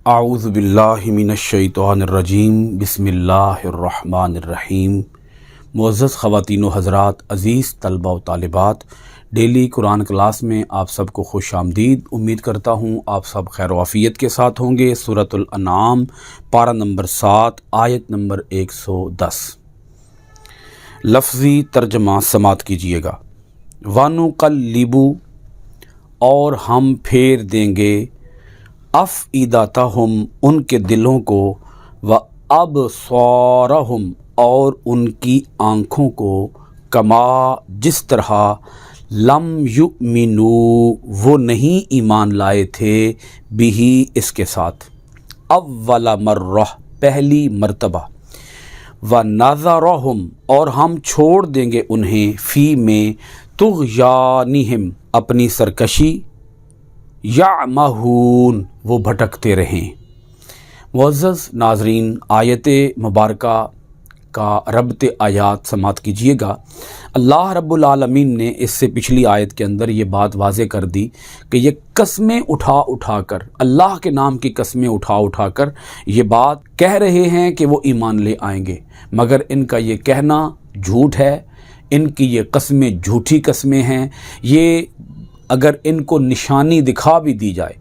اعوذ باللہ من الشیطان الرجیم بسم اللہ الرحمن الرحیم۔ معزز خواتین و حضرات، عزیز طلبہ و طالبات، ڈیلی قرآن کلاس میں آپ سب کو خوش آمدید۔ امید کرتا ہوں آپ سب خیر و عافیت کے ساتھ ہوں گے۔ سورۃ الانعام پارہ نمبر 7 آیت نمبر 110۔ لفظی ترجمہ سماعت کیجیے گا۔ وَنُقَلِّبُ، اور ہم پھیر دیں گے، افئدتہم، ان کے دلوں کو، وابصارہم، اور ان کی آنکھوں کو، کما، جس طرح، لم یؤمنوا، وہ نہیں ایمان لائے تھے، بہی، اس کے ساتھ، اول مرہ، پہلی مرتبہ، ونذرہم، اور ہم چھوڑ دیں گے انہیں، فی میں، طغیانہم، اپنی سرکشی، یعمہون، وہ بھٹکتے رہیں۔ معزز ناظرین، آیت مبارکہ کا ربط آیات سماعت کیجیے گا۔ اللہ رب العالمین نے اس سے پچھلی آیت کے اندر یہ بات واضح کر دی کہ یہ قسمیں اٹھا کر، اللہ کے نام کی قسمیں اٹھا کر یہ بات کہہ رہے ہیں کہ وہ ایمان لے آئیں گے، مگر ان کا یہ کہنا جھوٹ ہے، ان کی یہ قسمیں جھوٹی قسمیں ہیں۔ یہ اگر ان کو نشانی دکھا بھی دی جائے،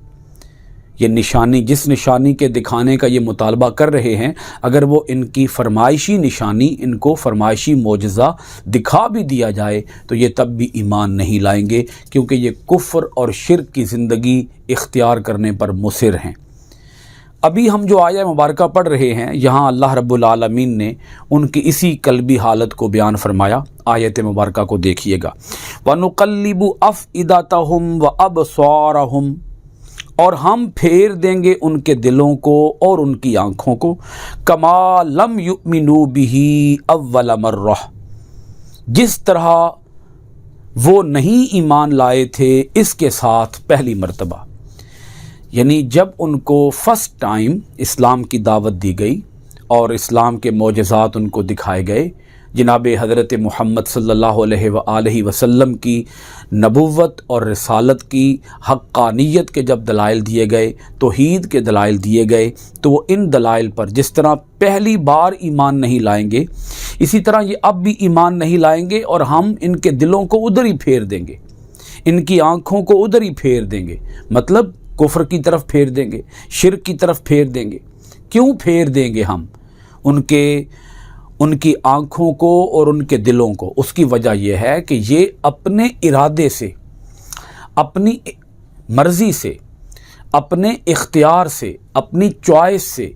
یہ نشانی، جس نشانی کے دکھانے کا یہ مطالبہ کر رہے ہیں، اگر وہ ان کی فرمائشی نشانی، ان کو فرمائشی معجزہ دکھا بھی دیا جائے تو یہ تب بھی ایمان نہیں لائیں گے، کیونکہ یہ کفر اور شرک کی زندگی اختیار کرنے پر مصر ہیں۔ ابھی ہم جو آیہ مبارکہ پڑھ رہے ہیں، یہاں اللہ رب العالمین نے ان کی اسی قلبی حالت کو بیان فرمایا۔ آیت مبارکہ کو دیکھیے گا۔ وَنُقَلِّبُ أَفْئِدَتَهُمْ وَأَبْصَارَهُمْ، اور ہم پھیر دیں گے ان کے دلوں کو اور ان کی آنکھوں کو، کما لم یؤمنوا بہ اول مرہ، جس طرح وہ نہیں ایمان لائے تھے اس کے ساتھ پہلی مرتبہ۔ یعنی جب ان کو فرسٹ ٹائم اسلام کی دعوت دی گئی اور اسلام کے معجزات ان کو دکھائے گئے، جناب حضرت محمد صلی اللہ علیہ وآلہ وسلم کی نبوت اور رسالت کی حقانیت کے جب دلائل دیے گئے، توحید کے دلائل دیے گئے، تو وہ ان دلائل پر جس طرح پہلی بار ایمان نہیں لائیں گے، اسی طرح یہ اب بھی ایمان نہیں لائیں گے، اور ہم ان کے دلوں کو ادھر ہی پھیر دیں گے، ان کی آنکھوں کو ادھر ہی پھیر دیں گے، مطلب کفر کی طرف پھیر دیں گے، شرک کی طرف پھیر دیں گے۔ کیوں پھیر دیں گے ہم ان کی آنکھوں کو اور ان کے دلوں کو؟ اس کی وجہ یہ ہے کہ یہ اپنے ارادے سے، اپنی مرضی سے، اپنے اختیار سے، اپنی چوائس سے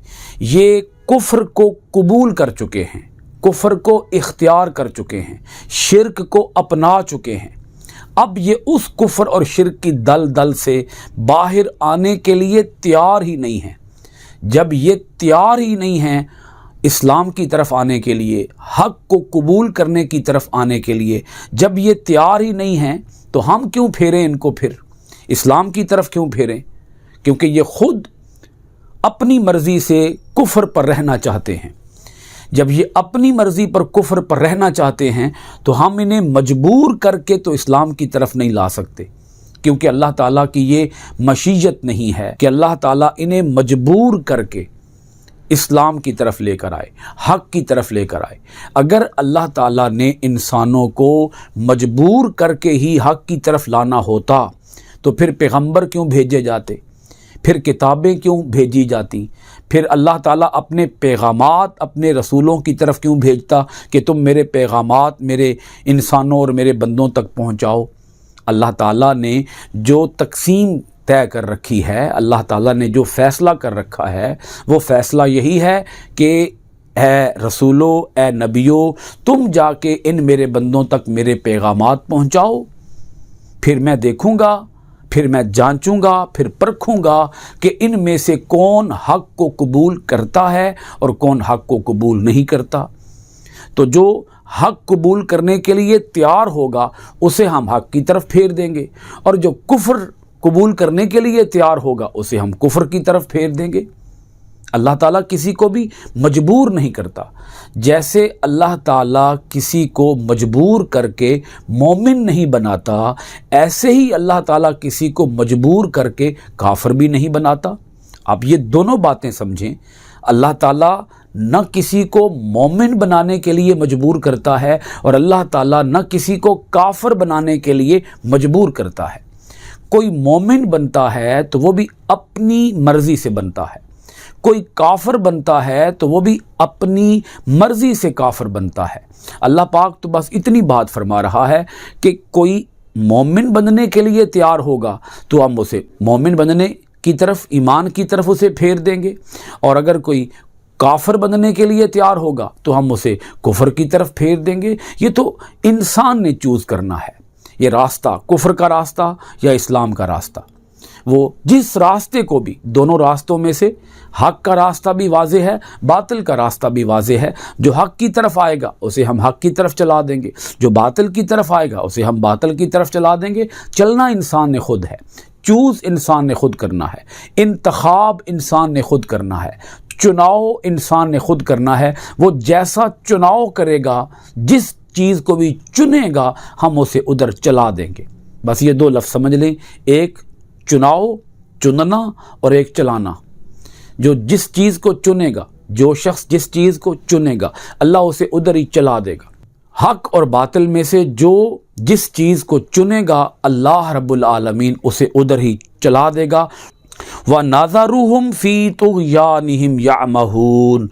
یہ کفر کو قبول کر چکے ہیں، کفر کو اختیار کر چکے ہیں، شرک کو اپنا چکے ہیں۔ اب یہ اس کفر اور شرک کی دلدل سے باہر آنے کے لیے تیار ہی نہیں ہیں۔ جب یہ تیار ہی نہیں ہیں اسلام کی طرف آنے کے لیے، حق کو قبول کرنے کی طرف آنے کے لیے، جب یہ تیار ہی نہیں ہیں تو ہم کیوں پھیریں ان کو؟ پھر اسلام کی طرف کیوں پھیریں؟ کیونکہ یہ خود اپنی مرضی سے کفر پر رہنا چاہتے ہیں۔ جب یہ اپنی مرضی پر کفر پر رہنا چاہتے ہیں تو ہم انہیں مجبور کر کے تو اسلام کی طرف نہیں لا سکتے، کیونکہ اللہ تعالیٰ کی یہ مشیت نہیں ہے کہ اللہ تعالیٰ انہیں مجبور کر کے اسلام کی طرف لے کر آئے، حق کی طرف لے کر آئے۔ اگر اللہ تعالیٰ نے انسانوں کو مجبور کر کے ہی حق کی طرف لانا ہوتا تو پھر پیغمبر کیوں بھیجے جاتے؟ پھر کتابیں کیوں بھیجی جاتی؟ پھر اللہ تعالیٰ اپنے پیغامات اپنے رسولوں کی طرف کیوں بھیجتا کہ تم میرے پیغامات میرے انسانوں اور میرے بندوں تک پہنچاؤ؟ اللہ تعالیٰ نے جو تقسیم طے کر رکھی ہے، اللہ تعالیٰ نے جو فیصلہ کر رکھا ہے، وہ فیصلہ یہی ہے کہ اے رسولو، اے نبیو، تم جا کے ان میرے بندوں تک میرے پیغامات پہنچاؤ، پھر میں دیکھوں گا، پھر میں جانچوں گا، پھر پرکھوں گا کہ ان میں سے کون حق کو قبول کرتا ہے اور کون حق کو قبول نہیں کرتا۔ تو جو حق قبول کرنے کے لیے تیار ہوگا اسے ہم حق کی طرف پھیر دیں گے، اور جو کفر قبول کرنے کے لیے تیار ہوگا اسے ہم کفر کی طرف پھیر دیں گے۔ اللہ تعالیٰ کسی کو بھی مجبور نہیں کرتا۔ جیسے اللہ تعالیٰ کسی کو مجبور کر کے مومن نہیں بناتا، ایسے ہی اللہ تعالیٰ کسی کو مجبور کر کے کافر بھی نہیں بناتا۔ آپ یہ دونوں باتیں سمجھیں، اللہ تعالیٰ نہ کسی کو مومن بنانے کے لیے مجبور کرتا ہے اور اللہ تعالیٰ نہ کسی کو کافر بنانے کے لیے مجبور کرتا ہے۔ کوئی مومن بنتا ہے تو وہ بھی اپنی مرضی سے بنتا ہے، کوئی کافر بنتا ہے تو وہ بھی اپنی مرضی سے کافر بنتا ہے۔ اللہ پاک تو بس اتنی بات فرما رہا ہے کہ کوئی مومن بننے کے لیے تیار ہوگا تو ہم اسے مومن بننے کی طرف، ایمان کی طرف اسے پھیر دیں گے، اور اگر کوئی کافر بننے کے لیے تیار ہوگا تو ہم اسے کفر کی طرف پھیر دیں گے۔ یہ تو انسان نے چوز کرنا ہے، یہ راستہ کفر کا راستہ یا اسلام کا راستہ۔ وہ جس راستے کو بھی، دونوں راستوں میں سے حق کا راستہ بھی واضح ہے، باطل کا راستہ بھی واضح ہے۔ جو حق کی طرف آئے گا اسے ہم حق کی طرف چلا دیں گے، جو باطل کی طرف آئے گا اسے ہم باطل کی طرف چلا دیں گے۔ چلنا انسان نے خود ہے، چوز انسان نے خود کرنا ہے، انتخاب انسان نے خود کرنا ہے، چناؤ انسان نے خود کرنا ہے۔ وہ جیسا چناؤ کرے گا، جس چیز کو بھی چنے گا، ہم اسے ادھر چلا دیں گے۔ بس یہ دو لفظ سمجھ لیں، ایک چناؤ، چننا، اور ایک چلانا۔ جو جس چیز کو چنے گا، جو شخص جس چیز کو چنے گا، اللہ اسے ادھر ہی چلا دے گا۔ حق اور باطل میں سے جو جس چیز کو چنے گا، اللہ رب العالمین اسے ادھر ہی چلا دے گا۔ وَنَذَرُهُمْ فِي طُغْيَانِهِمْ يَعْمَهُونَ،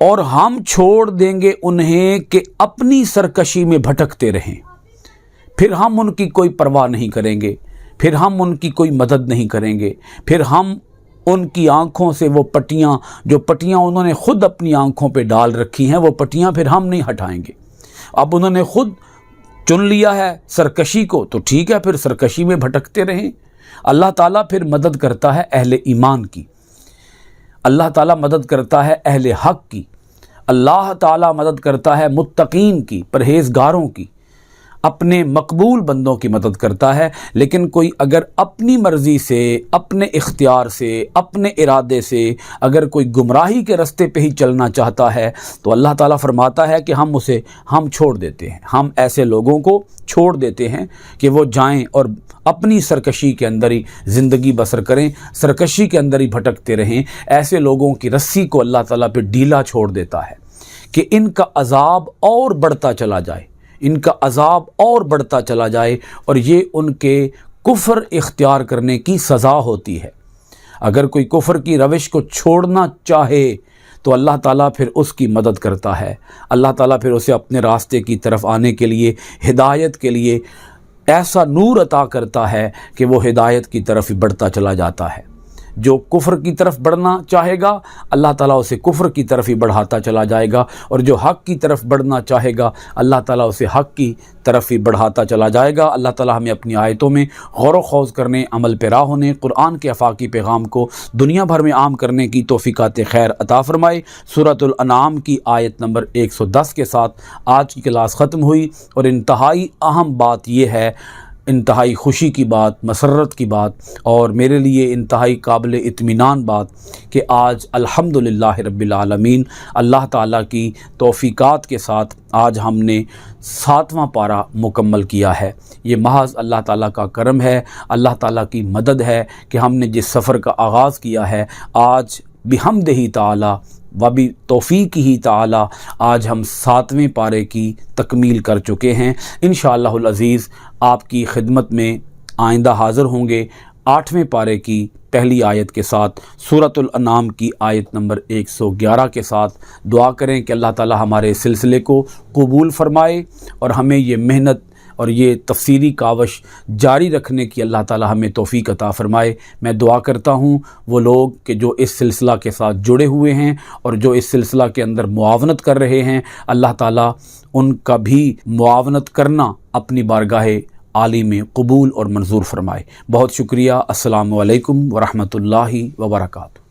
اور ہم چھوڑ دیں گے انہیں کہ اپنی سرکشی میں بھٹکتے رہیں۔ پھر ہم ان کی کوئی پرواہ نہیں کریں گے، پھر ہم ان کی کوئی مدد نہیں کریں گے، پھر ہم ان کی آنکھوں سے وہ پٹیاں، جو پٹیاں انہوں نے خود اپنی آنکھوں پہ ڈال رکھی ہیں، وہ پٹیاں پھر ہم نہیں ہٹائیں گے۔ اب انہوں نے خود چن لیا ہے سرکشی کو، تو ٹھیک ہے، پھر سرکشی میں بھٹکتے رہیں۔ اللہ تعالیٰ پھر مدد کرتا ہے اہل ایمان کی، اللہ تعالیٰ مدد کرتا ہے اہل حق کی، اللہ تعالیٰ مدد کرتا ہے متقین کی، پرہیزگاروں کی، اپنے مقبول بندوں کی مدد کرتا ہے۔ لیکن کوئی اگر اپنی مرضی سے، اپنے اختیار سے، اپنے ارادے سے اگر کوئی گمراہی کے رستے پہ ہی چلنا چاہتا ہے تو اللہ تعالیٰ فرماتا ہے کہ ہم چھوڑ دیتے ہیں، ہم ایسے لوگوں کو چھوڑ دیتے ہیں کہ وہ جائیں اور اپنی سرکشی کے اندر ہی زندگی بسر کریں، سرکشی کے اندر ہی بھٹکتے رہیں۔ ایسے لوگوں کی رسی کو اللہ تعالیٰ پہ ڈھیلا چھوڑ دیتا ہے کہ ان کا عذاب اور بڑھتا چلا جائے، ان کا عذاب اور بڑھتا چلا جائے، اور یہ ان کے کفر اختیار کرنے کی سزا ہوتی ہے۔ اگر کوئی کفر کی روش کو چھوڑنا چاہے تو اللہ تعالیٰ پھر اس کی مدد کرتا ہے، اللہ تعالیٰ پھر اسے اپنے راستے کی طرف آنے کے لیے، ہدایت کے لیے ایسا نور عطا کرتا ہے کہ وہ ہدایت کی طرف بڑھتا چلا جاتا ہے۔ جو کفر کی طرف بڑھنا چاہے گا، اللہ تعالیٰ اسے کفر کی طرف ہی بڑھاتا چلا جائے گا، اور جو حق کی طرف بڑھنا چاہے گا، اللہ تعالیٰ اسے حق کی طرف ہی بڑھاتا چلا جائے گا۔ اللہ تعالیٰ ہمیں اپنی آیتوں میں غور و خوض کرنے، عمل پیرا ہونے، قرآن کے افاقی پیغام کو دنیا بھر میں عام کرنے کی توفیقات خیر عطا فرمائے۔ سورۃ الانعام کی آیت نمبر 110 کے ساتھ آج کی کلاس ختم ہوئی، اور انتہائی اہم بات یہ ہے، انتہائی خوشی کی بات، مسرت کی بات، اور میرے لیے انتہائی قابل اطمینان بات کہ آج الحمدللہ رب العالمین اللہ تعالیٰ کی توفیقات کے ساتھ آج ہم نے 7واں پارہ مکمل کیا ہے۔ یہ محض اللہ تعالیٰ کا کرم ہے، اللہ تعالیٰ کی مدد ہے کہ ہم نے جس سفر کا آغاز کیا ہے، آج بحمدہ تعالیٰ و بتوفیق ہی تعالیٰ آج ہم 7ویں پارے کی تکمیل کر چکے ہیں۔ انشاءاللہ العزیز آپ کی خدمت میں آئندہ حاضر ہوں گے 8ویں پارے کی پہلی آیت کے ساتھ، سورۃ الانعام کی آیت نمبر 111 کے ساتھ۔ دعا کریں کہ اللہ تعالیٰ ہمارے سلسلے کو قبول فرمائے اور ہمیں یہ محنت اور یہ تفسیری کاوش جاری رکھنے کی اللہ تعالیٰ ہمیں توفیق عطا فرمائے۔ میں دعا کرتا ہوں وہ لوگ کہ جو اس سلسلہ کے ساتھ جڑے ہوئے ہیں اور جو اس سلسلہ کے اندر معاونت کر رہے ہیں، اللہ تعالیٰ ان کا بھی معاونت کرنا اپنی بارگاہ عالی میں قبول اور منظور فرمائے۔ بہت شکریہ۔ السلام علیکم ورحمۃ اللہ وبرکاتہ۔